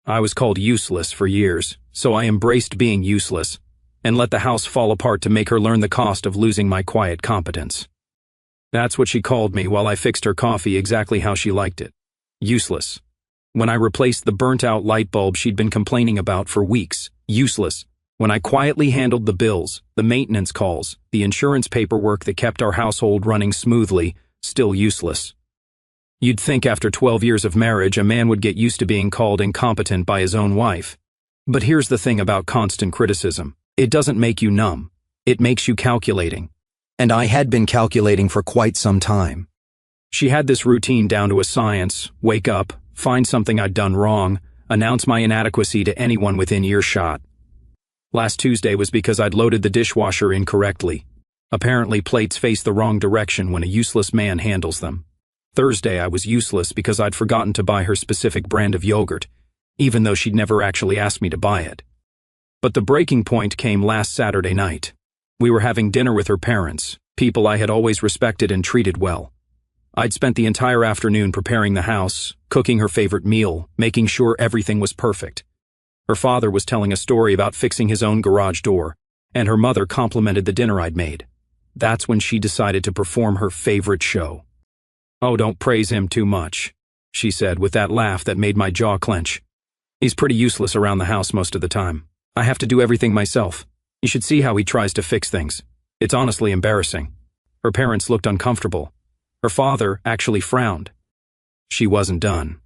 I was called useless for years, so I embraced being useless and let the house fall apart to make her learn the cost of losing my quiet competence. That's what she called me while I fixed her coffee exactly how she liked it. Useless. When I replaced the burnt-out light bulb she'd been complaining about for weeks. Useless. When I quietly handled the bills, the maintenance calls, the insurance paperwork that kept our household running smoothly. Still useless. You'd think after 12 years of marriage a man would get used to being called incompetent by his own wife. But here's the thing about constant criticism. It doesn't make you numb. It makes you calculating. And I had been calculating for quite some time. She had this routine down to a science: wake up, find something I'd done wrong, announce my inadequacy to anyone within earshot. Last Tuesday was because I'd loaded the dishwasher incorrectly. Apparently plates face the wrong direction when a useless man handles them. Thursday I was useless because I'd forgotten to buy her specific brand of yogurt, even though she'd never actually asked me to buy it. But the breaking point came last Saturday night. We were having dinner with her parents, people I had always respected and treated well. I'd spent the entire afternoon preparing the house, cooking her favorite meal, making sure everything was perfect. Her father was telling a story about fixing his own garage door, and her mother complimented the dinner I'd made. That's when she decided to perform her favorite show. "Oh, don't praise him too much," she said with that laugh that made my jaw clench. "He's pretty useless around the house most of the time. I have to do everything myself. You should see how he tries to fix things. It's honestly embarrassing." Her parents looked uncomfortable. Her father actually frowned. She wasn't done.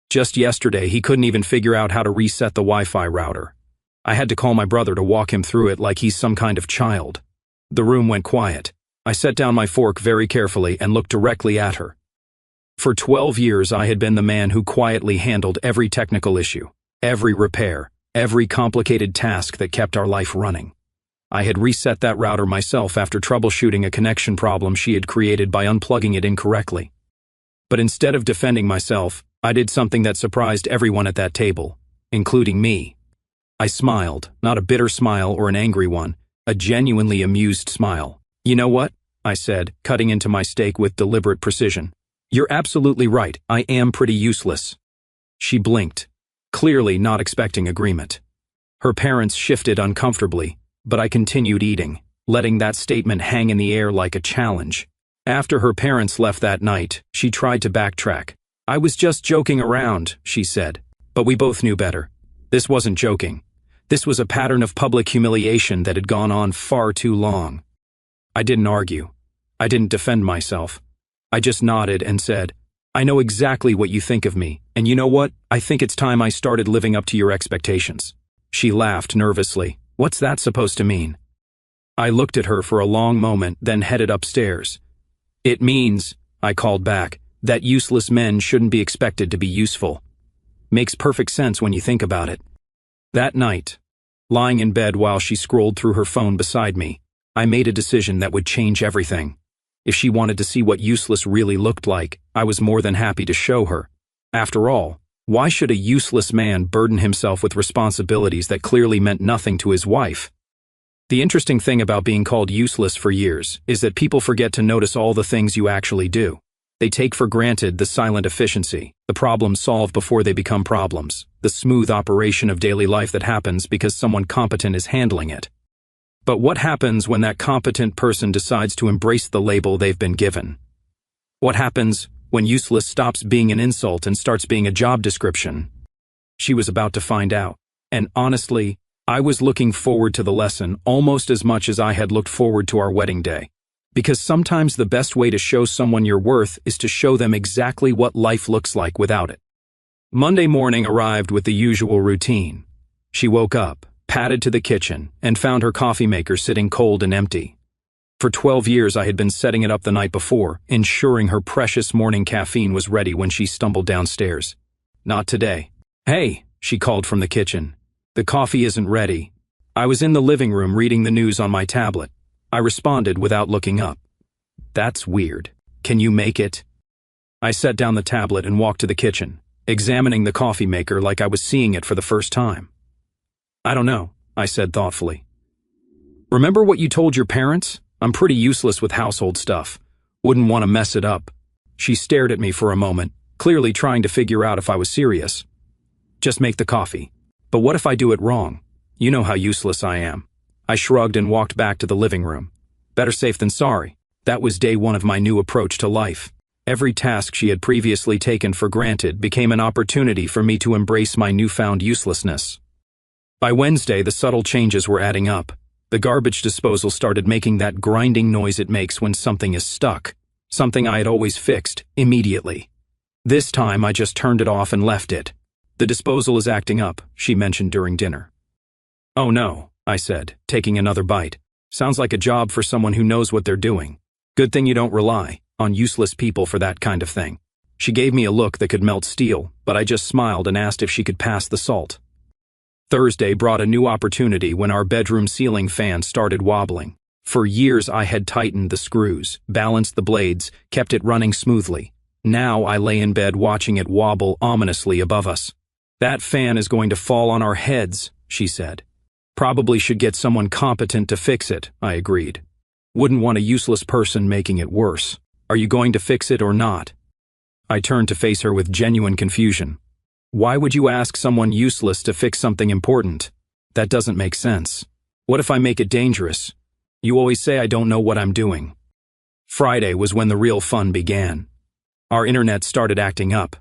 Just yesterday, he couldn't even figure out how to reset the Wi-Fi router. I had to call my brother to walk him through it like he's some kind of child. The room went quiet. I set down my fork very carefully and looked directly at her. For 12 years, I had been the man who quietly handled every technical issue, every repair, every complicated task that kept our life running. I had reset that router myself after troubleshooting a connection problem she had created by unplugging it incorrectly. But instead of defending myself, I did something that surprised everyone at that table, including me. I smiled, not a bitter smile or an angry one, a genuinely amused smile. "You know what?" I said, cutting into my steak with deliberate precision. "You're absolutely right. I am pretty useless." She blinked, clearly not expecting agreement. Her parents shifted uncomfortably, but I continued eating, letting that statement hang in the air like a challenge. After her parents left that night, she tried to backtrack. "I was just joking around," she said. But we both knew better. This wasn't joking. This was a pattern of public humiliation that had gone on far too long. I didn't argue. I didn't defend myself. I just nodded and said, "I know exactly what you think of me, and you know what? I think it's time I started living up to your expectations." She laughed nervously. "What's that supposed to mean?" I looked at her for a long moment, then headed upstairs. "It means," I called back, "that useless men shouldn't be expected to be useful." Makes perfect sense when you think about it. That night, lying in bed while she scrolled through her phone beside me, I made a decision that would change everything. If she wanted to see what useless really looked like, I was more than happy to show her. After all, why should a useless man burden himself with responsibilities that clearly meant nothing to his wife? The interesting thing about being called useless for years is that people forget to notice all the things you actually do. They take for granted the silent efficiency, the problems solved before they become problems, the smooth operation of daily life that happens because someone competent is handling it. But what happens when that competent person decides to embrace the label they've been given? What happens when useless stops being an insult and starts being a job description? She was about to find out. And honestly, I was looking forward to the lesson almost as much as I had looked forward to our wedding day. Because sometimes the best way to show someone your worth is to show them exactly what life looks like without it. Monday morning arrived with the usual routine. She woke up, padded to the kitchen, and found her coffee maker sitting cold and empty. For 12 years I had been setting it up the night before, ensuring her precious morning caffeine was ready when she stumbled downstairs. Not today. "Hey," she called from the kitchen. "The coffee isn't ready." I was in the living room reading the news on my tablet. I responded without looking up. "That's weird. Can you make it?" I set down the tablet and walked to the kitchen, examining the coffee maker like I was seeing it for the first time. "I don't know," I said thoughtfully. "Remember what you told your parents? I'm pretty useless with household stuff. Wouldn't want to mess it up." She stared at me for a moment, clearly trying to figure out if I was serious. Just make the coffee. But what if I do it wrong? You know how useless I am. I shrugged and walked back to the living room. Better safe than sorry. That was day one of my new approach to life. Every task she had previously taken for granted became an opportunity for me to embrace my newfound uselessness. By Wednesday, the subtle changes were adding up. The garbage disposal started making that grinding noise it makes when something is stuck, something I had always fixed immediately. This time, I just turned it off and left it. The disposal is acting up, she mentioned during dinner. Oh no, I said, taking another bite. Sounds like a job for someone who knows what they're doing. Good thing you don't rely on useless people for that kind of thing. She gave me a look that could melt steel, but I just smiled and asked if she could pass the salt. Thursday brought a new opportunity when our bedroom ceiling fan started wobbling. For years I had tightened the screws, balanced the blades, kept it running smoothly. Now I lay in bed watching it wobble ominously above us. That fan is going to fall on our heads, she said. Probably should get someone competent to fix it, I agreed. Wouldn't want a useless person making it worse. Are you going to fix it or not? I turned to face her with genuine confusion. Why would you ask someone useless to fix something important? That doesn't make sense. What if I make it dangerous? You always say I don't know what I'm doing. Friday was when the real fun began. Our internet started acting up.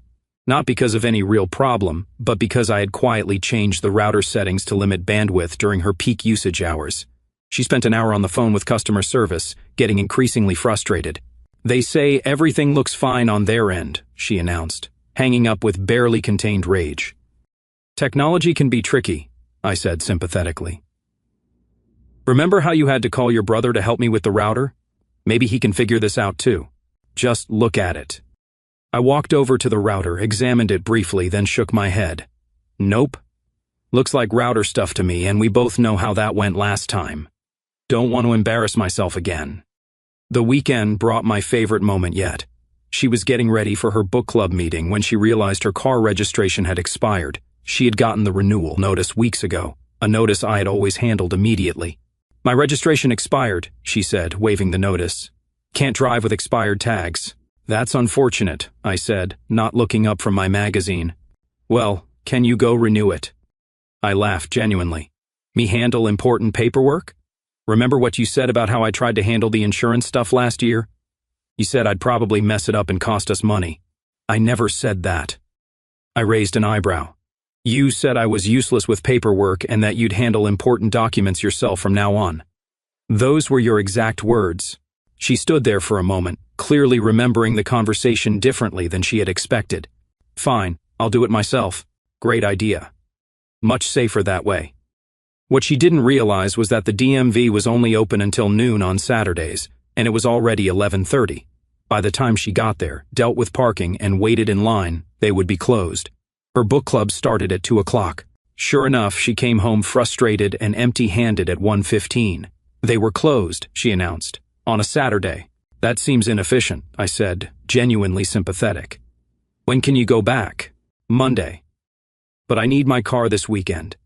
Not because of any real problem, but because I had quietly changed the router settings to limit bandwidth during her peak usage hours. She spent an hour on the phone with customer service, getting increasingly frustrated. They say everything looks fine on their end, she announced, hanging up with barely contained rage. Technology can be tricky, I said sympathetically. Remember how you had to call your brother to help me with the router? Maybe he can figure this out too. Just look at it. I walked over to the router, examined it briefly, then shook my head. Nope. Looks like router stuff to me, and we both know how that went last time. Don't want to embarrass myself again. The weekend brought my favorite moment yet. She was getting ready for her book club meeting when she realized her car registration had expired. She had gotten the renewal notice weeks ago, a notice I had always handled immediately. My registration expired, she said, waving the notice. Can't drive with expired tags. That's unfortunate, I said, not looking up from my magazine. Well, can you go renew it? I laughed genuinely. Me handle important paperwork? Remember what you said about how I tried to handle the insurance stuff last year? You said I'd probably mess it up and cost us money. I never said that. I raised an eyebrow. You said I was useless with paperwork and that you'd handle important documents yourself from now on. Those were your exact words. She stood there for a moment, clearly remembering the conversation differently than she had expected. Fine, I'll do it myself. Great idea. Much safer that way. What she didn't realize was that the DMV was only open until noon on Saturdays, and it was already 11:30. By the time she got there, dealt with parking, and waited in line, they would be closed. Her book club started at 2 o'clock. Sure enough, she came home frustrated and empty-handed at 1:15. They were closed, she announced, on a Saturday. That seems inefficient, I said, genuinely sympathetic. When can you go back? Monday. But I need my car this weekend.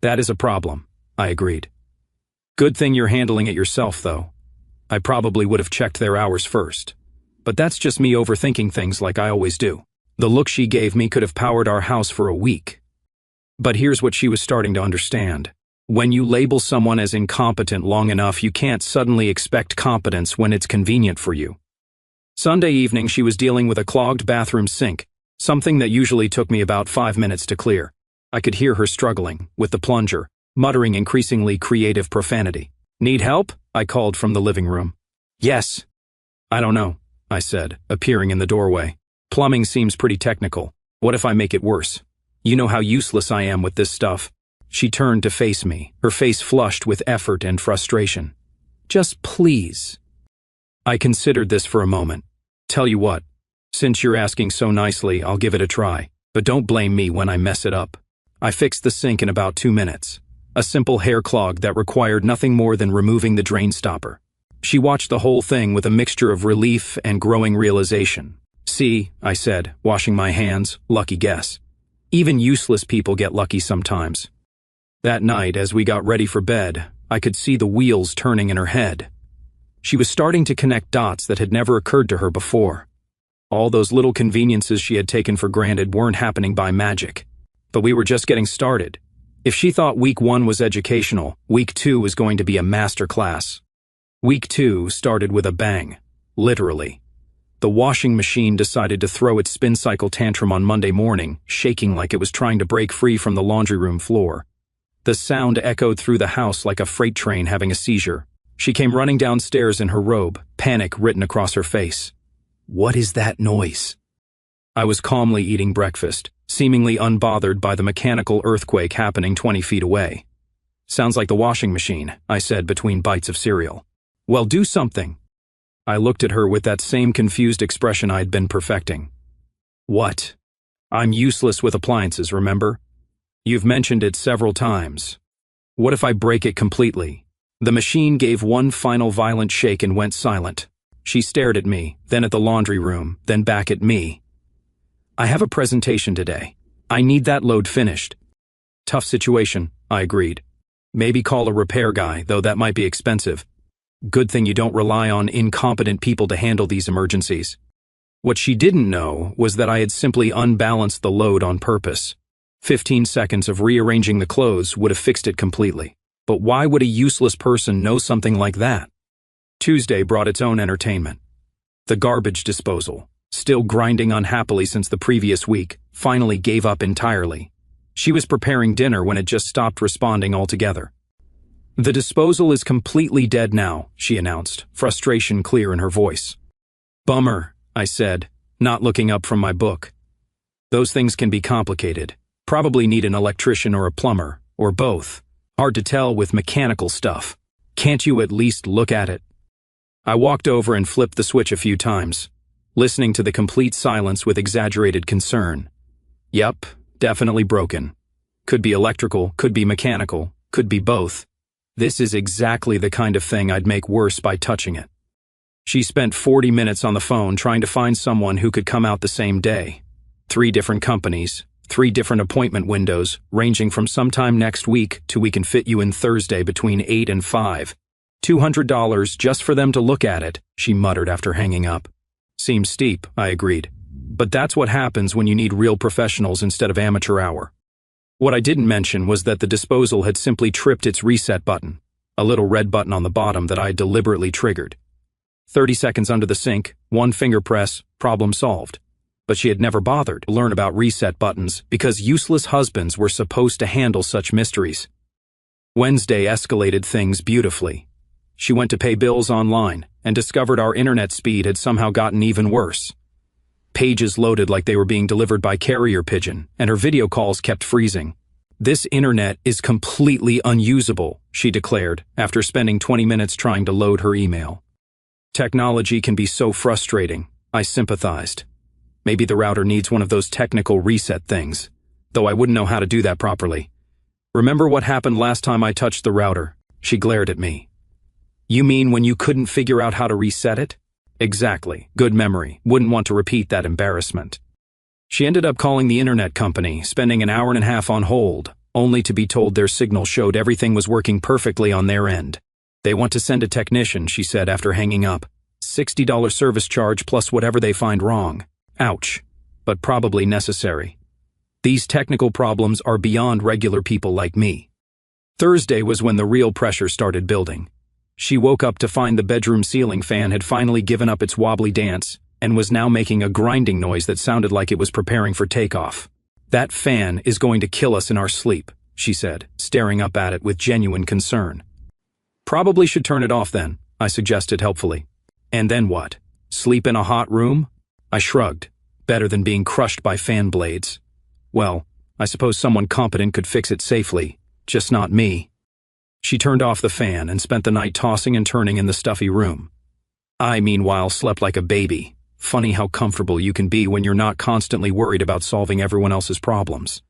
That is a problem, I agreed. Good thing you're handling it yourself, though. I probably would have checked their hours first. But that's just me overthinking things like I always do. The look she gave me could have powered our house for a week. But here's what she was starting to understand. When you label someone as incompetent long enough, you can't suddenly expect competence when it's convenient for you. Sunday evening, she was dealing with a clogged bathroom sink, something that usually took me about 5 minutes to clear. I could hear her struggling with the plunger, muttering increasingly creative profanity. Need help? I called from the living room. Yes. I don't know, I said, appearing in the doorway. Plumbing seems pretty technical. What if I make it worse? You know how useless I am with this stuff. She turned to face me, her face flushed with effort and frustration. Just please. I considered this for a moment. Tell you what, since you're asking so nicely, I'll give it a try, but don't blame me when I mess it up. I fixed the sink in about 2 minutes. A simple hair clog that required nothing more than removing the drain stopper. She watched the whole thing with a mixture of relief and growing realization. See, I said, washing my hands, lucky guess. Even useless people get lucky sometimes. That night, as we got ready for bed, I could see the wheels turning in her head. She was starting to connect dots that had never occurred to her before. All those little conveniences she had taken for granted weren't happening by magic. But we were just getting started. If she thought week 1 was educational, week 2 was going to be a master class. Week 2 started with a bang. Literally. The washing machine decided to throw its spin cycle tantrum on Monday morning, shaking like it was trying to break free from the laundry room floor. The sound echoed through the house like a freight train having a seizure. She came running downstairs in her robe, panic written across her face. "What is that noise?" I was calmly eating breakfast, seemingly unbothered by the mechanical earthquake happening 20 feet away. "Sounds like the washing machine," I said between bites of cereal. "Well, do something." I looked at her with that same confused expression I'd been perfecting. "What?" "I'm useless with appliances, remember? You've mentioned it several times. What if I break it completely?" The machine gave one final violent shake and went silent. She stared at me, then at the laundry room, then back at me. "I have a presentation today. I need that load finished." "Tough situation," I agreed. "Maybe call a repair guy, though that might be expensive. Good thing you don't rely on incompetent people to handle these emergencies." What she didn't know was that I had simply unbalanced the load on purpose. 15 seconds of rearranging the clothes would have fixed it completely. But why would a useless person know something like that? Tuesday brought its own entertainment. The garbage disposal, still grinding unhappily since the previous week, finally gave up entirely. She was preparing dinner when it just stopped responding altogether. "The disposal is completely dead now," she announced, frustration clear in her voice. "Bummer," I said, not looking up from my book. "Those things can be complicated. Probably need an electrician or a plumber, or both. Hard to tell with mechanical stuff. Can't you at least look at it?" I walked over and flipped the switch a few times, listening to the complete silence with exaggerated concern. Yup, definitely broken. Could be electrical, could be mechanical, could be both. This is exactly the kind of thing I'd make worse by touching it. She spent 40 minutes on the phone trying to find someone who could come out the same day. 3 different companies, 3 different appointment windows, ranging from sometime next week to we can fit you in Thursday between 8 and 5. $200 just for them to look at it, she muttered after hanging up. Seems steep, I agreed. But that's what happens when you need real professionals instead of amateur hour. What I didn't mention was that the disposal had simply tripped its reset button, a little red button on the bottom that I had deliberately triggered. 30 seconds under the sink, 1 finger press, problem solved. But she had never bothered to learn about reset buttons because useless husbands were supposed to handle such mysteries. Wednesday escalated things beautifully. She went to pay bills online and discovered our internet speed had somehow gotten even worse. Pages loaded like they were being delivered by carrier pigeon, and her video calls kept freezing. "This internet is completely unusable," she declared after spending 20 minutes trying to load her email. "Technology can be so frustrating," I sympathized. "Maybe the router needs one of those technical reset things, though I wouldn't know how to do that properly. Remember what happened last time I touched the router?" She glared at me. "You mean when you couldn't figure out how to reset it?" "Exactly. Good memory. Wouldn't want to repeat that embarrassment." She ended up calling the internet company, spending an hour and a half on hold, only to be told their signal showed everything was working perfectly on their end. "They want to send a technician," she said after hanging up. $60 service charge plus whatever they find wrong. Ouch. But probably necessary. These technical problems are beyond regular people like me. Thursday was when the real pressure started building. She woke up to find the bedroom ceiling fan had finally given up its wobbly dance and was now making a grinding noise that sounded like it was preparing for takeoff. "That fan is going to kill us in our sleep," she said, staring up at it with genuine concern. "Probably should turn it off then," I suggested helpfully. "And then what? Sleep in a hot room?" I shrugged. Better than being crushed by fan blades. Well, I suppose someone competent could fix it safely, just not me. She turned off the fan and spent the night tossing and turning in the stuffy room. I, meanwhile, slept like a baby. Funny how comfortable you can be when you're not constantly worried about solving everyone else's problems.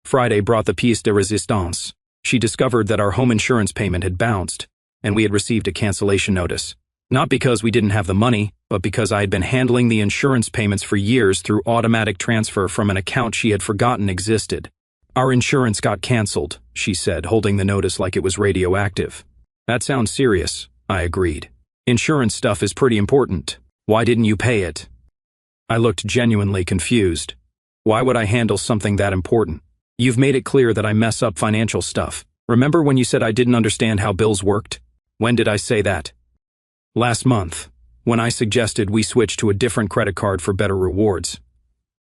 Friday brought the pièce de résistance. She discovered that our home insurance payment had bounced, and we had received a cancellation notice. Not because we didn't have the money, but because I had been handling the insurance payments for years through automatic transfer from an account she had forgotten existed. "Our insurance got canceled," she said, holding the notice like it was radioactive. "That sounds serious," I agreed. "Insurance stuff is pretty important. Why didn't you pay it?" I looked genuinely confused. Why would I handle something that important? You've made it clear that I mess up financial stuff. Remember when you said I didn't understand how bills worked? When did I say that? Last month, when I suggested we switch to a different credit card for better rewards.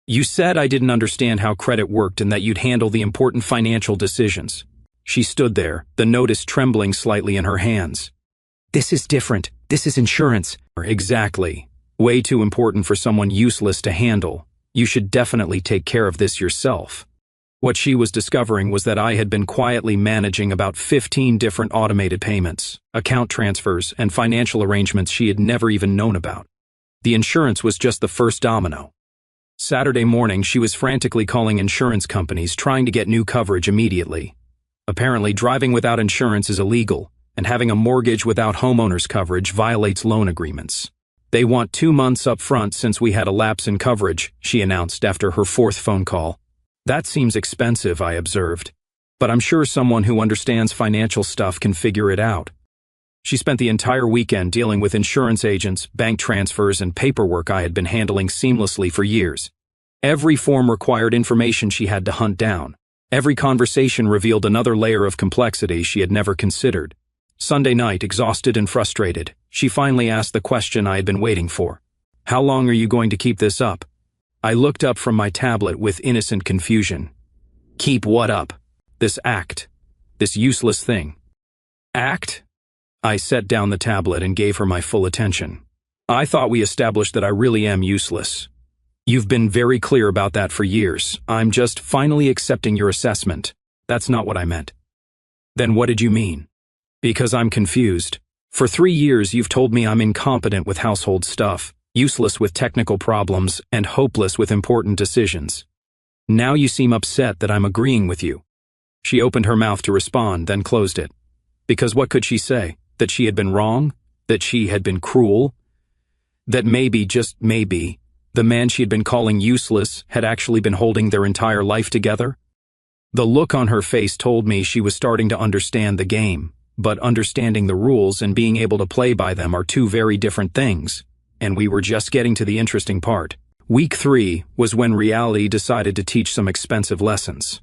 You said I didn't understand how credit worked and that you'd handle the important financial decisions. She stood there, the notice trembling slightly in her hands. This is different. This is insurance. Exactly. Way too important for someone useless to handle. You should definitely take care of this yourself. What she was discovering was that I had been quietly managing about 15 different automated payments, account transfers, and financial arrangements she had never even known about. The insurance was just the first domino. Saturday morning, she was frantically calling insurance companies trying to get new coverage immediately. Apparently, driving without insurance is illegal, and having a mortgage without homeowners coverage violates loan agreements. They want 2 months up front since we had a lapse in coverage, she announced after her 4th phone call. That seems expensive, I observed. But I'm sure someone who understands financial stuff can figure it out. She spent the entire weekend dealing with insurance agents, bank transfers, and paperwork I had been handling seamlessly for years. Every form required information she had to hunt down. Every conversation revealed another layer of complexity she had never considered. Sunday night, exhausted and frustrated, she finally asked the question I had been waiting for. How long are you going to keep this up? I looked up from my tablet with innocent confusion. Keep what up? This act. This useless thing. Act? I set down the tablet and gave her my full attention. I thought we established that I really am useless. You've been very clear about that for years. I'm just finally accepting your assessment. That's not what I meant. Then what did you mean? Because I'm confused. For 3 years you've told me I'm incompetent with household stuff, useless with technical problems, and hopeless with important decisions. Now you seem upset that I'm agreeing with you. She opened her mouth to respond, then closed it. Because what could she say? That she had been wrong? That she had been cruel? That maybe, just maybe, the man she had been calling useless had actually been holding their entire life together? The look on her face told me she was starting to understand the game, but understanding the rules and being able to play by them are two very different things, and we were just getting to the interesting part. Week 3 was when reality decided to teach some expensive lessons.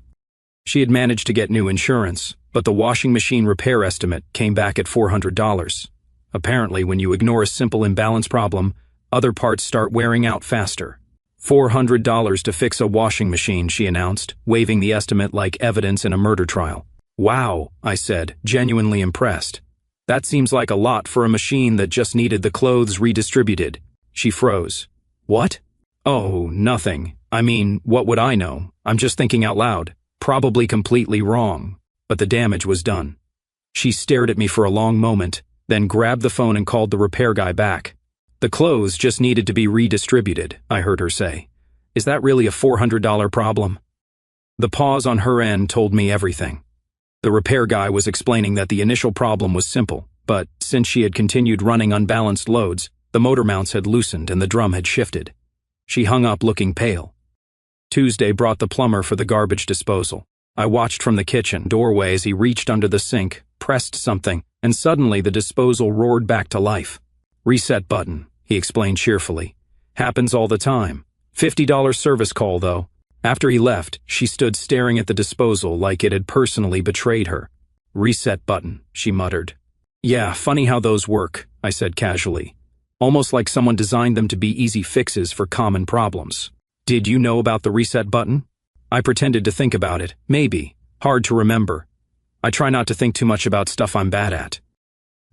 She had managed to get new insurance, but the washing machine repair estimate came back at $400. Apparently, when you ignore a simple imbalance problem, other parts start wearing out faster. $400 to fix a washing machine, she announced, waving the estimate like evidence in a murder trial. Wow, I said, genuinely impressed. That seems like a lot for a machine that just needed the clothes redistributed. She froze. What? Oh, nothing. I mean, what would I know? I'm just thinking out loud. Probably completely wrong. But the damage was done. She stared at me for a long moment, then grabbed the phone and called the repair guy back. The clothes just needed to be redistributed, I heard her say. Is that really a $400 problem? The pause on her end told me everything. The repair guy was explaining that the initial problem was simple, but since she had continued running unbalanced loads, the motor mounts had loosened and the drum had shifted. She hung up looking pale. Tuesday brought the plumber for the garbage disposal. I watched from the kitchen doorway as he reached under the sink, pressed something, and suddenly the disposal roared back to life. Reset button, he explained cheerfully. Happens all the time. $50 service call, though. After he left, she stood staring at the disposal like it had personally betrayed her. Reset button, she muttered. Yeah, funny how those work, I said casually. Almost like someone designed them to be easy fixes for common problems. Did you know about the reset button? I pretended to think about it, maybe. Hard to remember. I try not to think too much about stuff I'm bad at.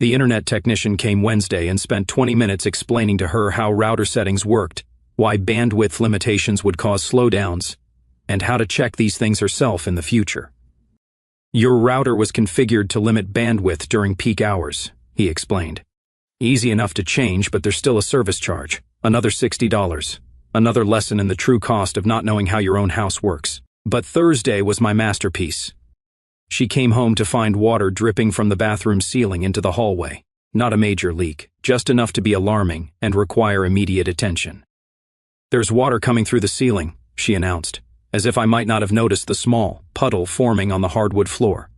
The internet technician came Wednesday and spent 20 minutes explaining to her how router settings worked, why bandwidth limitations would cause slowdowns, and how to check these things herself in the future. Your router was configured to limit bandwidth during peak hours, he explained. Easy enough to change, but there's still a service charge. Another $60. Another lesson in the true cost of not knowing how your own house works. But Thursday was my masterpiece. She came home to find water dripping from the bathroom ceiling into the hallway. Not a major leak, just enough to be alarming and require immediate attention. There's water coming through the ceiling, she announced, as if I might not have noticed the small puddle forming on the hardwood floor.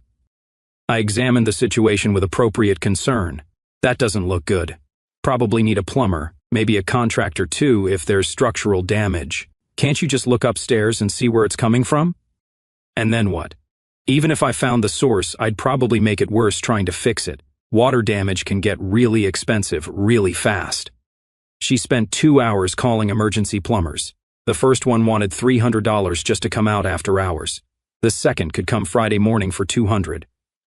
I examined the situation with appropriate concern. That doesn't look good. Probably need a plumber, maybe a contractor too if there's structural damage. Can't you just look upstairs and see where it's coming from? And then what? Even if I found the source, I'd probably make it worse trying to fix it. Water damage can get really expensive really fast. She spent 2 hours calling emergency plumbers. The first one wanted $300 just to come out after hours. The second could come Friday morning for $200.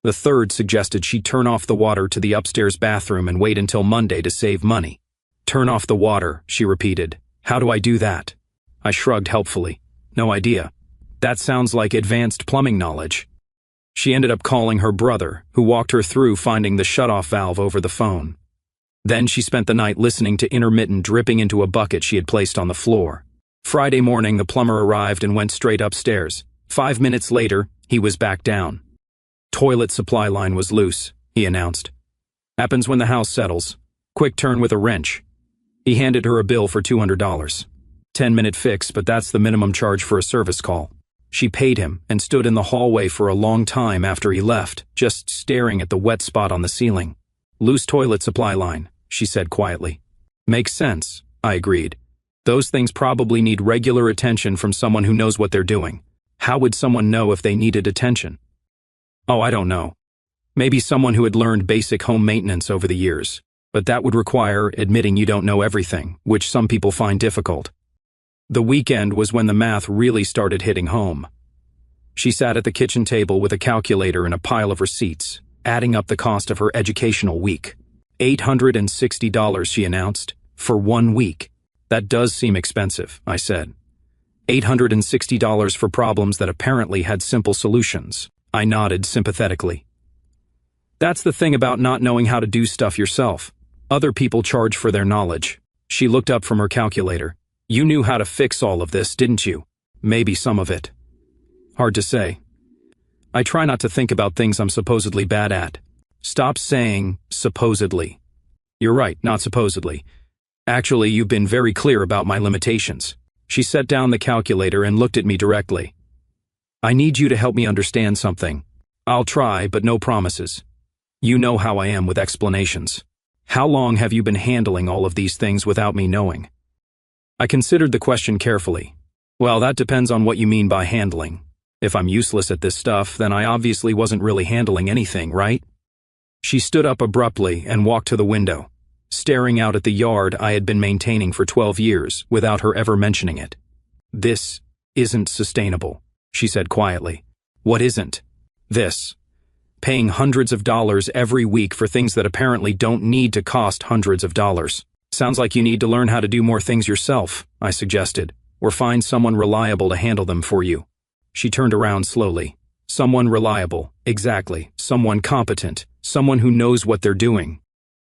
The third suggested she turn off the water to the upstairs bathroom and wait until Monday to save money. Turn off the water, she repeated. How do I do that? I shrugged helpfully. No idea. That sounds like advanced plumbing knowledge. She ended up calling her brother, who walked her through finding the shutoff valve over the phone. Then she spent the night listening to intermittent dripping into a bucket she had placed on the floor. Friday morning, the plumber arrived and went straight upstairs. 5 minutes later, he was back down. Toilet supply line was loose, he announced. Happens when the house settles. Quick turn with a wrench. He handed her a bill for $200. 10-minute fix, but that's the minimum charge for a service call. She paid him and stood in the hallway for a long time after he left, just staring at the wet spot on the ceiling. Loose toilet supply line, she said quietly. Makes sense, I agreed. Those things probably need regular attention from someone who knows what they're doing. How would someone know if they needed attention? Oh, I don't know. Maybe someone who had learned basic home maintenance over the years. But that would require admitting you don't know everything, which some people find difficult. The weekend was when the math really started hitting home. She sat at the kitchen table with a calculator and a pile of receipts, adding up the cost of her educational week. $860, she announced, for 1 week. That does seem expensive, I said. $860 for problems that apparently had simple solutions. I nodded sympathetically. That's the thing about not knowing how to do stuff yourself. Other people charge for their knowledge. She looked up from her calculator. You knew how to fix all of this, didn't you? Maybe some of it. Hard to say. I try not to think about things I'm supposedly bad at. Stop saying supposedly. You're right, not supposedly. Actually, you've been very clear about my limitations. She set down the calculator and looked at me directly. I need you to help me understand something. I'll try, but no promises. You know how I am with explanations. How long have you been handling all of these things without me knowing? I considered the question carefully. Well, that depends on what you mean by handling. If I'm useless at this stuff, then I obviously wasn't really handling anything, right? She stood up abruptly and walked to the window, staring out at the yard I had been maintaining for 12 years without her ever mentioning it. This isn't sustainable, she said quietly. What isn't? This. Paying hundreds of dollars every week for things that apparently don't need to cost hundreds of dollars. Sounds like you need to learn how to do more things yourself, I suggested, or find someone reliable to handle them for you. She turned around slowly. Someone reliable, exactly, someone competent, someone who knows what they're doing.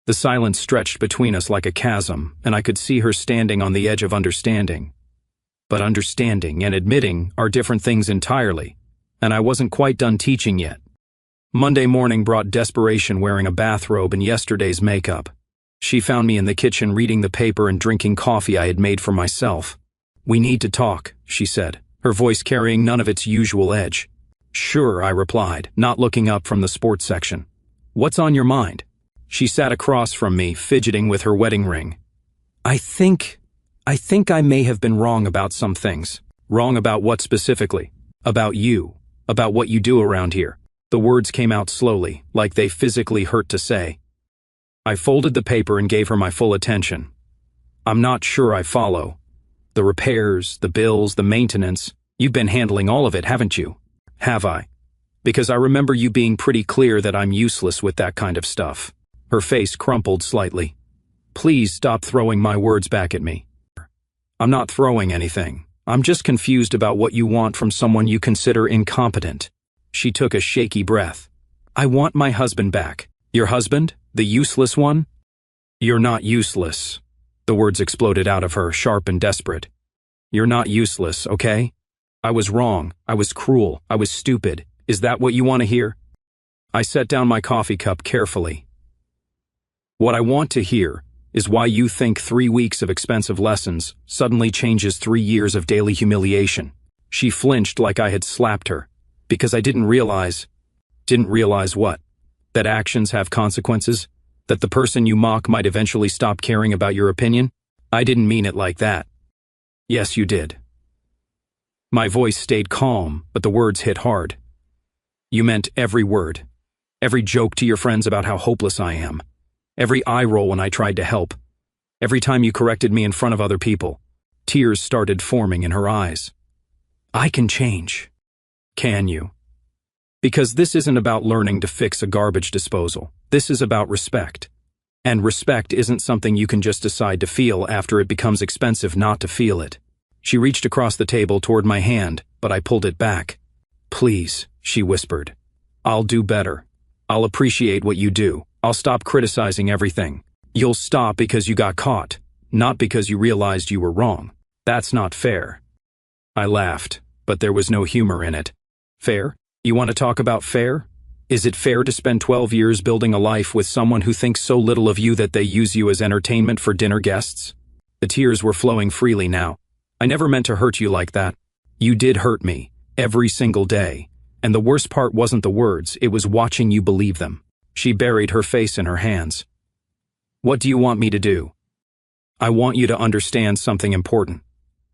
The silence stretched between us like a chasm, and I could see her standing on the edge of understanding. But understanding and admitting are different things entirely, and I wasn't quite done teaching yet. Monday morning brought desperation wearing a bathrobe and yesterday's makeup. She found me in the kitchen reading the paper and drinking coffee I had made for myself. We need to talk, she said, her voice carrying none of its usual edge. Sure, I replied, not looking up from the sports section. What's on your mind? She sat across from me, fidgeting with her wedding ring. I think I may have been wrong about some things. Wrong about what specifically? About you. About what you do around here. The words came out slowly, like they physically hurt to say. I folded the paper and gave her my full attention. I'm not sure I follow. The repairs, the bills, the maintenance. You've been handling all of it, haven't you? Have I? Because I remember you being pretty clear that I'm useless with that kind of stuff. Her face crumpled slightly. Please stop throwing my words back at me. I'm not throwing anything. I'm just confused about what you want from someone you consider incompetent. She took a shaky breath. I want my husband back. Your husband? The useless one? You're not useless. The words exploded out of her, sharp and desperate. You're not useless, okay? I was wrong. I was cruel. I was stupid. Is that what you want to hear? I set down my coffee cup carefully. What I want to hear is why you think 3 weeks of expensive lessons suddenly changes 3 years of daily humiliation. She flinched like I had slapped her, because I didn't realize what? That actions have consequences? That the person you mock might eventually stop caring about your opinion? I didn't mean it like that. Yes, you did. My voice stayed calm, but the words hit hard. You meant every word. Every joke to your friends about how hopeless I am. Every eye roll when I tried to help. Every time you corrected me in front of other people. Tears started forming in her eyes. I can change. Can you? Because this isn't about learning to fix a garbage disposal. This is about respect. And respect isn't something you can just decide to feel after it becomes expensive not to feel it. She reached across the table toward my hand, but I pulled it back. Please, she whispered. I'll do better. I'll appreciate what you do. I'll stop criticizing everything. You'll stop because you got caught, not because you realized you were wrong. That's not fair. I laughed, but there was no humor in it. Fair? You want to talk about fair? Is it fair to spend 12 years building a life with someone who thinks so little of you that they use you as entertainment for dinner guests? The tears were flowing freely now. I never meant to hurt you like that. You did hurt me, every single day. And the worst part wasn't the words, it was watching you believe them. She buried her face in her hands. What do you want me to do? I want you to understand something important.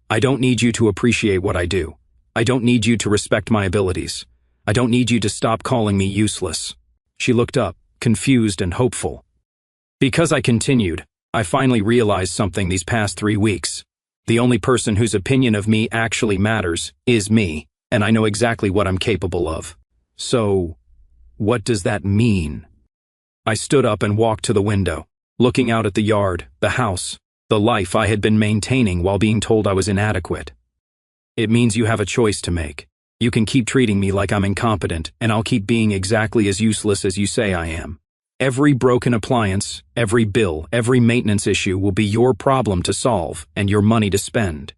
I don't need you to appreciate what I do. I don't need you to respect my abilities. I don't need you to stop calling me useless. She looked up, confused and hopeful. Because I continued, I finally realized something these past 3 weeks. The only person whose opinion of me actually matters is me, and I know exactly what I'm capable of. So, what does that mean? I stood up and walked to the window, looking out at the yard, the house, the life I had been maintaining while being told I was inadequate. It means you have a choice to make. You can keep treating me like I'm incompetent, and I'll keep being exactly as useless as you say I am. Every broken appliance, every bill, every maintenance issue will be your problem to solve and your money to spend.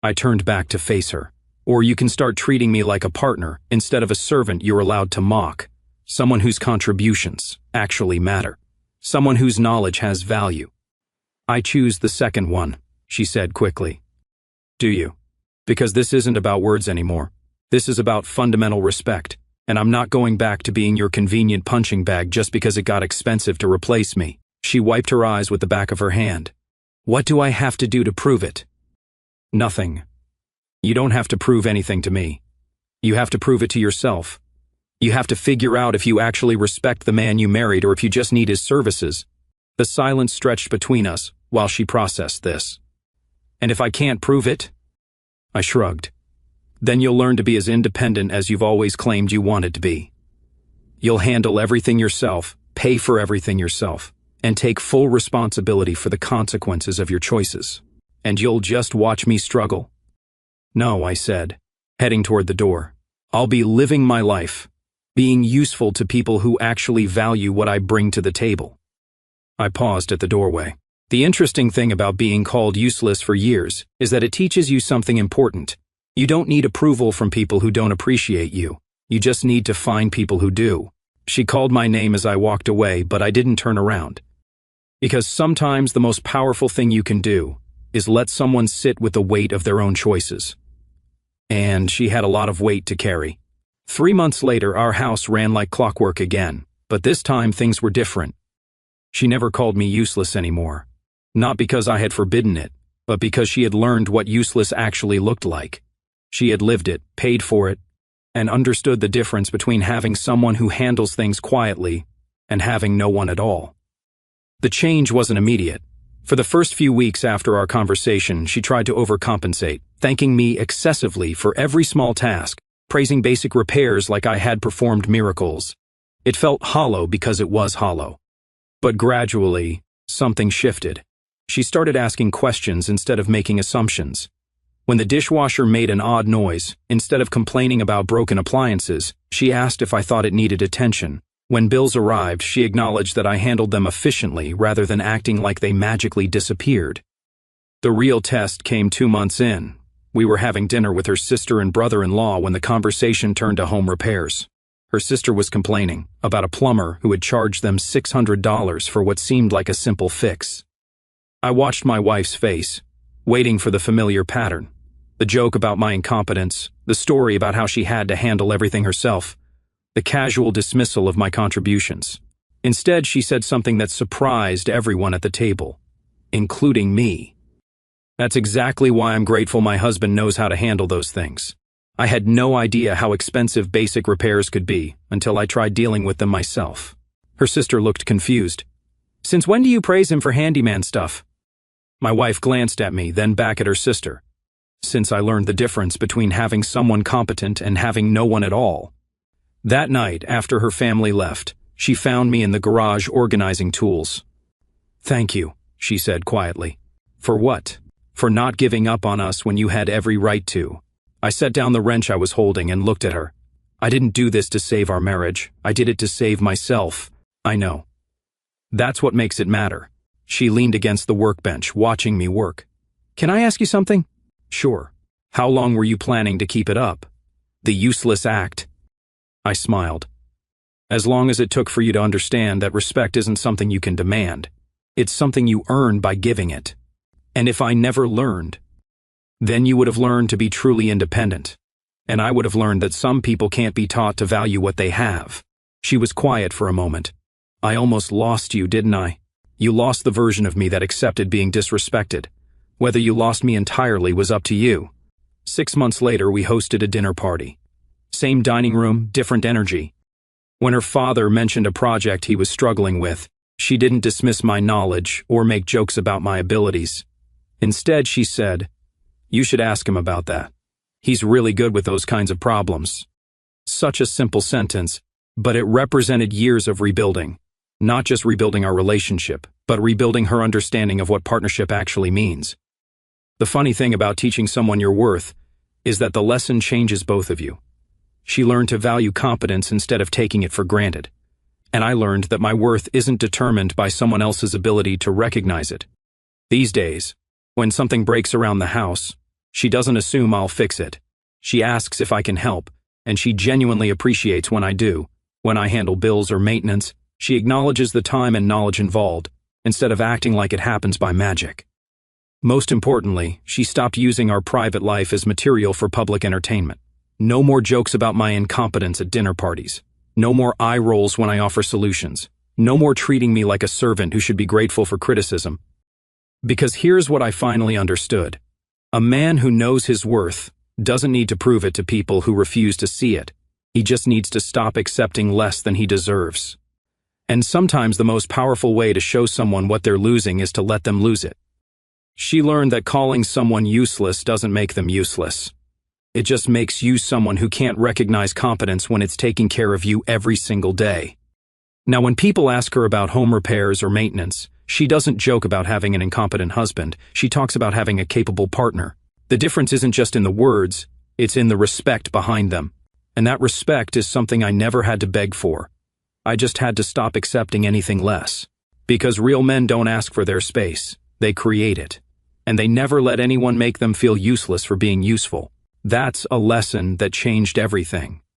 I turned back to face her. Or you can start treating me like a partner instead of a servant you're allowed to mock. Someone whose contributions actually matter. Someone whose knowledge has value. I choose the second one, she said quickly. Do you? Because this isn't about words anymore. This is about fundamental respect, and I'm not going back to being your convenient punching bag just because it got expensive to replace me. She wiped her eyes with the back of her hand. What do I have to do to prove it? Nothing. You don't have to prove anything to me. You have to prove it to yourself. You have to figure out if you actually respect the man you married or if you just need his services. The silence stretched between us while she processed this. And if I can't prove it? I shrugged. Then you'll learn to be as independent as you've always claimed you wanted to be. You'll handle everything yourself, pay for everything yourself, and take full responsibility for the consequences of your choices. And you'll just watch me struggle. No, I said, heading toward the door. I'll be living my life, being useful to people who actually value what I bring to the table. I paused at the doorway. The interesting thing about being called useless for years is that it teaches you something important. You don't need approval from people who don't appreciate you. You just need to find people who do. She called my name as I walked away, but I didn't turn around. Because sometimes the most powerful thing you can do is let someone sit with the weight of their own choices. And she had a lot of weight to carry. 3 months later, our house ran like clockwork again, but this time things were different. She never called me useless anymore. Not because I had forbidden it, but because she had learned what useless actually looked like. She had lived it, paid for it, and understood the difference between having someone who handles things quietly and having no one at all. The change wasn't immediate. For the first few weeks after our conversation, she tried to overcompensate, thanking me excessively for every small task, praising basic repairs like I had performed miracles. It felt hollow because it was hollow. But gradually, something shifted. She started asking questions instead of making assumptions. When the dishwasher made an odd noise, instead of complaining about broken appliances, she asked if I thought it needed attention. When bills arrived, she acknowledged that I handled them efficiently rather than acting like they magically disappeared. The real test came 2 months in. We were having dinner with her sister and brother-in-law when the conversation turned to home repairs. Her sister was complaining about a plumber who had charged them $600 for what seemed like a simple fix. I watched my wife's face, waiting for the familiar pattern. The joke about my incompetence, the story about how she had to handle everything herself, the casual dismissal of my contributions. Instead, she said something that surprised everyone at the table, including me. That's exactly why I'm grateful my husband knows how to handle those things. I had no idea how expensive basic repairs could be until I tried dealing with them myself. Her sister looked confused. Since when do you praise him for handyman stuff? My wife glanced at me, then back at her sister. Since I learned the difference between having someone competent and having no one at all. That night, after her family left, she found me in the garage organizing tools. Thank you, she said quietly. For what? For not giving up on us when you had every right to. I set down the wrench I was holding and looked at her. I didn't do this to save our marriage. I did it to save myself. I know. That's what makes it matter. She leaned against the workbench, watching me work. Can I ask you something? Sure. How long were you planning to keep it up? The useless act. I smiled. As long as it took for you to understand that respect isn't something you can demand. It's something you earn by giving it. And if I never learned, then you would have learned to be truly independent. And I would have learned that some people can't be taught to value what they have. She was quiet for a moment. I almost lost you, didn't I? You lost the version of me that accepted being disrespected. Whether you lost me entirely was up to you. 6 months later, we hosted a dinner party. Same dining room, different energy. When her father mentioned a project he was struggling with, she didn't dismiss my knowledge or make jokes about my abilities. Instead, she said, "You should ask him about that. He's really good with those kinds of problems." Such a simple sentence, but it represented years of rebuilding. Not just rebuilding our relationship, but rebuilding her understanding of what partnership actually means. The funny thing about teaching someone your worth is that the lesson changes both of you. She learned to value competence instead of taking it for granted. And I learned that my worth isn't determined by someone else's ability to recognize it. These days, when something breaks around the house, she doesn't assume I'll fix it. She asks if I can help, and she genuinely appreciates when I do. When I handle bills or maintenance, she acknowledges the time and knowledge involved, instead of acting like it happens by magic. Most importantly, she stopped using our private life as material for public entertainment. No more jokes about my incompetence at dinner parties. No more eye rolls when I offer solutions. No more treating me like a servant who should be grateful for criticism. Because here's what I finally understood. A man who knows his worth doesn't need to prove it to people who refuse to see it. He just needs to stop accepting less than he deserves. And sometimes the most powerful way to show someone what they're losing is to let them lose it. She learned that calling someone useless doesn't make them useless. It just makes you someone who can't recognize competence when it's taking care of you every single day. Now, when people ask her about home repairs or maintenance, she doesn't joke about having an incompetent husband. She talks about having a capable partner. The difference isn't just in the words, it's in the respect behind them. And that respect is something I never had to beg for. I just had to stop accepting anything less. Because real men don't ask for their space, they create it. And they never let anyone make them feel useless for being useful. That's a lesson that changed everything.